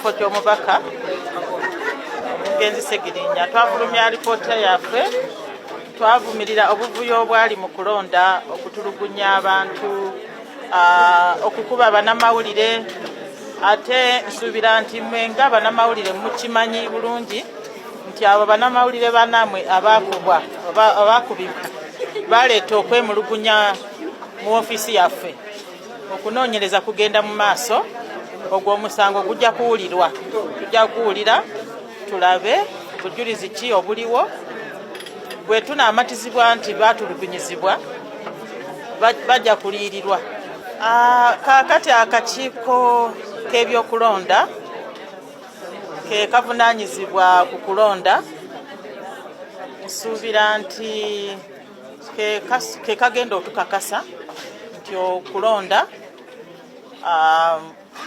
kifo ky'omubaka omugenzi Segirinya twafulumya alipoota yaffe twavumirira obuvuyo obwali mu kulonda okutulugunya abantu okukuba bannamawulire ate nsuubira nti mwe nga bannamawulire mukimanyi bulungi nti abo bannamawulire banammwe abaakubibwa baleeta okwemulugunya mu ofiisi yaffe okunoonyereza kugenda mu maaso ogwo omusango gujja kuwulirwa tujja kuwulira tulabe bujulizi ki obuliwo bwe tunaamatizibwa nti baatulugunyizibwa bajja kuliyirirwa. Kaakati akakiiko k'ebyokulonda ke kavunaanyizibwa ku kulonda nsuubira nti ke kagenda otukakasa nti okulonda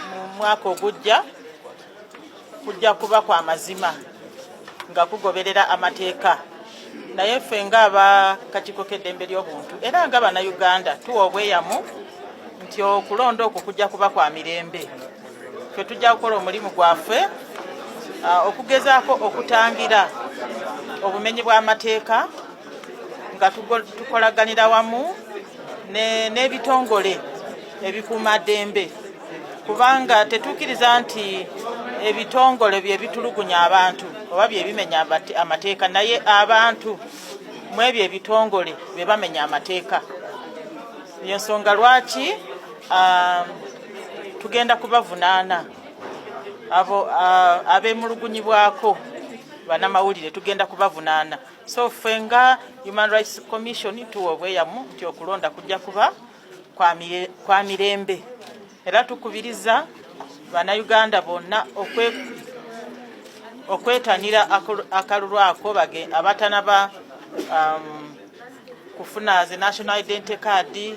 mu mwaka ogujja kujja kuba kwa mazima nga kugoberera amateeka naye ffe ng'abakakiiko k'eddembe ly'obuntu era nga bannayuganda tuwa obweyamu nti okulonda okwo kujja kuba kwa mirembe ffe tujja kukola omulimu gwaffe okugezaako okutangira obumenyi bw'amateeka nga tukolaganira wamu n'ebitongole ebikuumaddembe kubanga tetuukiriza nti ebitongole bye bitulugunya abantu oba bye bimenya amateeka naye abantu mu ebyo ebitongole bye bamenya amateeka. Y'ensonga lwaki tugenda kubavunaana abo abeemulugunyibwako bannamawulire tugenda kubavunaana. So ffe nga Human Rights Commission tuwa obweyamu nti okulonda kujja kuba kwa mirembe era tukubiriza bannayuganda bonna okwetanira akalulu ako abatanaba kufuna ze national identity card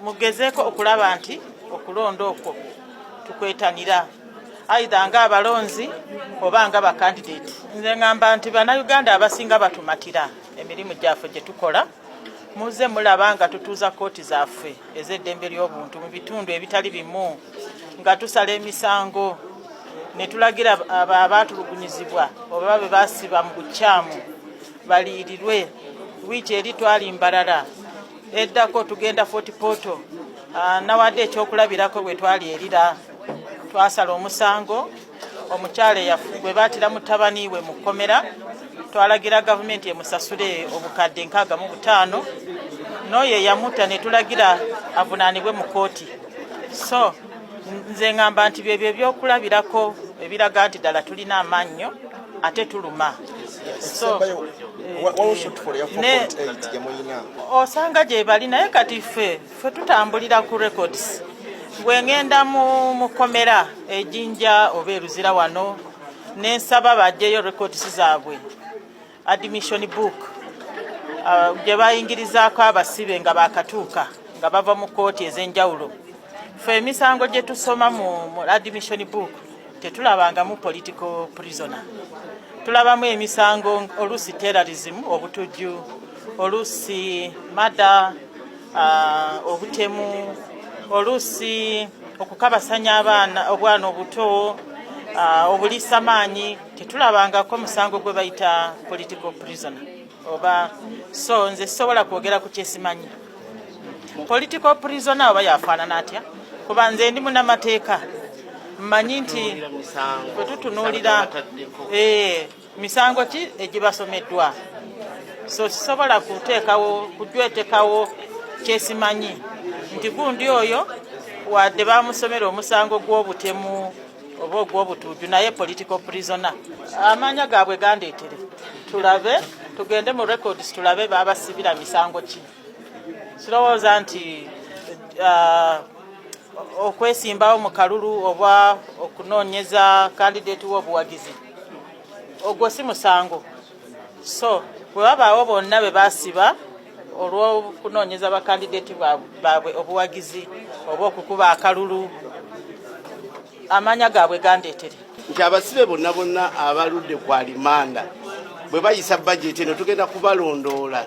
mugezeeko okulaba nti okulonda okwo tukwetanira aidha nga abalonzi oba nga bakandidate. Nze ngamba nti bannayuganda abasinga batumatira emirimu gyaffe gye tukola muze mulaba nga tutuuza kooti zaffe ez'eddembe ly'obuntu mu bitundu ebitali bimu nga tusala emisango ne tulagira abaatulugunyizibwa oba be baasiba mu bukyamu baliyirirwe. Wiiki eri twali Mbarara, eddako tugenda Fort Portal, nawadde ekyokulabirako bwe twali erira twasala omusango omukyala gwe baatira mutabani we mu kkomera twalagira gavumenti emusasule obukadde 65 n'oyo eyamutta ne tulagira avunaanibwe mu kooti. So nze ngamba nti byebyo ebyokulabirako ebiraga nti ddala tulina amannyo ate tuluma. So osanga gye bali naye kati ffe tutambulira ku records. Bwe ngenda mu kkomera ejinja oba eruzira wano nensaba bajjeyo records zaabwe admission book gye bayingirizaako abasibe nga bakatuuka nga bava mu kooti ez'enjawulo. Ffe emisango gye tusoma mu admission book tetulabangamu political prisoner, tulabamu emisango oluusi terrorism obutujju, oluusi mada, obutemu, oluusi okukabasanya obwana obuto, obuliisamaanyi. Tetulabangako musango gwe bayita political prisoner oba. So nze sobola kwogera ku kyesimanyi political prisoner oba yafaanana atya kuba nze ndi munnamateeka mmanyi nti bwe tutunuulira misango ki egibasomeddwa. So sisobola kujwetekawo kyesimanyi nti gundi oyo wadde bamusomera omusango gw'obutemu oba ogw'obutuuju naye political prisoner. Amanya gaabwe gandeetere tulabe, tugende mu records tulabe babasibira misango ki. Sirowooza nti okwesimbawo mu kalulu oba okunoonyeza candidate w'obuwagizi ogwo si musango. So bwe babaawo bonna be basiba olw'okunoonyeza bakandidate baabwe obuwagizi oba okukuba akalulu, amanya gaabwe gandeetere. Nti abasibe bonna abaludde ku alimanda bwe bayisa budget eno tugenda kubalondoola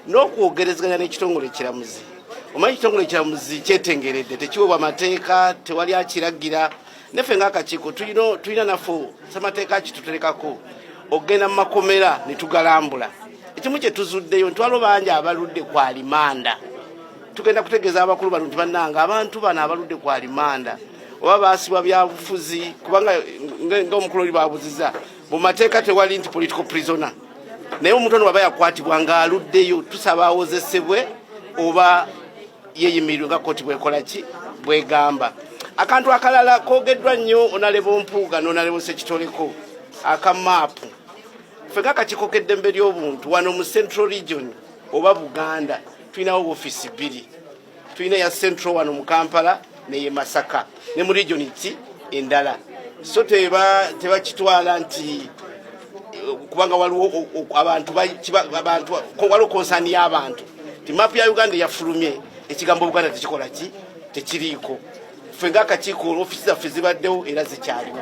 n'okwogerezeganya n'ekitongole kiramuzi omanyi ekitongole kyamuzi kyetengeredde tekiweebwa mateeka tewali akiragira neffe ng'akakiiko tulina naffe semateeka kituterekako okgenda mu makomera ne tugalambula ekimu kye tuzuddeyo ntwalo bangi abaludde ku alimanda tugenda kutegeeza abakulu bano nti bannanga abantu bano abaludde ku alimanda oba baasibwa byabufuzi kubanga ng'omukulu oli babuziza mu mateeka tewali nti political prisoner naye omuntu ono baba yakwatibwa ng'aluddeyo tusaba awozesebwe oba yeyimirirwe nga kooti bwekola ki bwegamba akantu akalala kogeddwa nnyo onalebo mpuuga n'onalebo sekitoleko akamaapu ffe ng'akakiiko k'eddembe ly'obuntu wano mu central region oba buganda tulinawo ofiisi bbiri tulina ya central wano mu kampala neye masaka ne mu region ki endala so tebakitwala nti kubanga waliwo abantu waliwo konsaani y'abantu ti maapu ya uganda yafulumye ekigambo buganda tekikola ki tekiriiko ffe ng'akakiiko ofiisi zaffe zibaddewo era zikyaliwo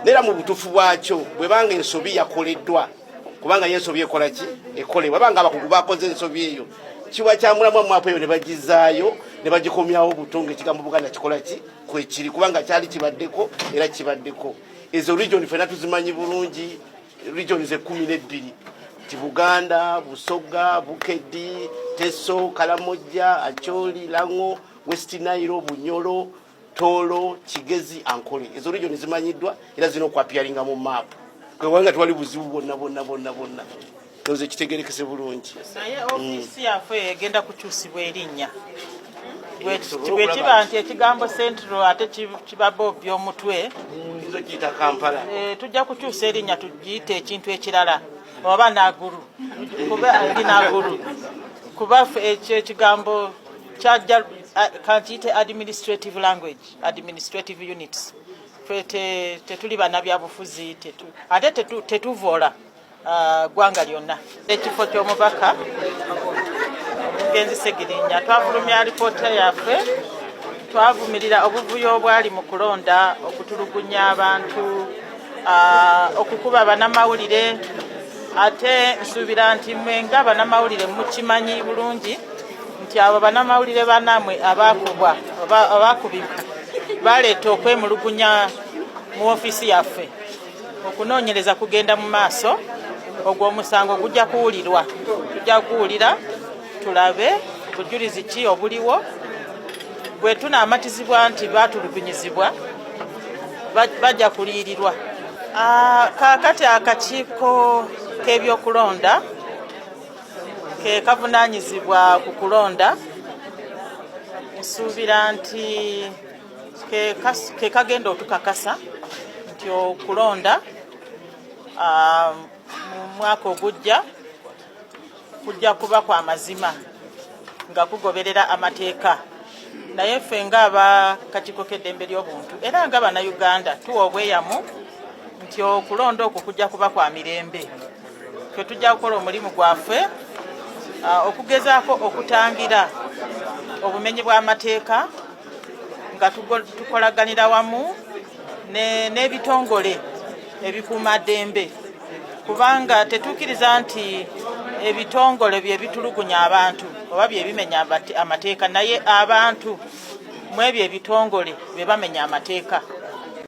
neera mu butuufu bwakyo bwebanga ensobi yakoleddwa kubanga yensobi ekola ki ekolebwa banga abakugu bakoze ensobi eyo kiwa kyamulamu maapu eyo ne bagizaayo ne bagikomyawo butongo ekigambo buganda kikola ki kwekiri kubanga kyali kibaddeko era kibaddeko ezo region ffena tuzimanyi bulungi region ze 12 ti buganda busoga bukedi teso kalamojja acholi lango west nairo bunyolo tolo kigezi ankole ezo region zimanyiddwa era zino kwapialinga mu map kwewanga twali buzibu bonna toze kitegerekese bulungi naye ofisi yaffe egenda kukyusibwa erinnya bwe kiba nti ekigambo central ate kibabo by'omutwe izo kiyita kampala tujja kukyusa erinnya tugiyite ekintu ekirala oba naguru kuba ekyo ekigambo kyajja kantiyite administrative language administrative units ffe tetuli bannabyabufuzi ate tetuvoola ggwanga lyonna ekifo ky'omubaka omugenzi Segirinya twafulumya alipoota yaffe twavumirira obuvuyo obwali mu kulonda okutulugunya abantu okukuba bannamawulire ate nsuubira nti mwe nga bannamawulire mukimanyi bulungi nti abo bannamawulire bannammwe abaakubibwa baleeta okwemulugunya mu ofiisi yaffe okunoonyereza kugenda mu maaso ogwo omusango gujja kuwulirwa tujja kuwulira tulabe bujulizi ki obuliwo bwe tunaamatizibwa nti baatulugunyizibwa bajja kuliyirirwa kaakati akakiiko k'ebyokulonda ke kavunaanyizibwa ku kulonda nsuubira nti ke kagenda otukakasa nti okulonda mu mwaka ogujja kujja kuba kwa mazima nga kugoberera amateeka naye ffe ng'abakakiiko k'eddembe ly'obuntu era nga bannayuganda tuwa obweyamu nti okulonda okwo kujja kuba kwa mirembe twe tujja kukola omulimu gwaffe okugezaako okutangira obumenyi bw'amateeka nga tukolaganira wamu n'ebitongole ebikuumaddembe kubanga tetuukiriza nti ebitongole bye bitulugunya abantu oba bye bimenya amateeka naye abantu mu ebyo ebitongole be bamenya amateeka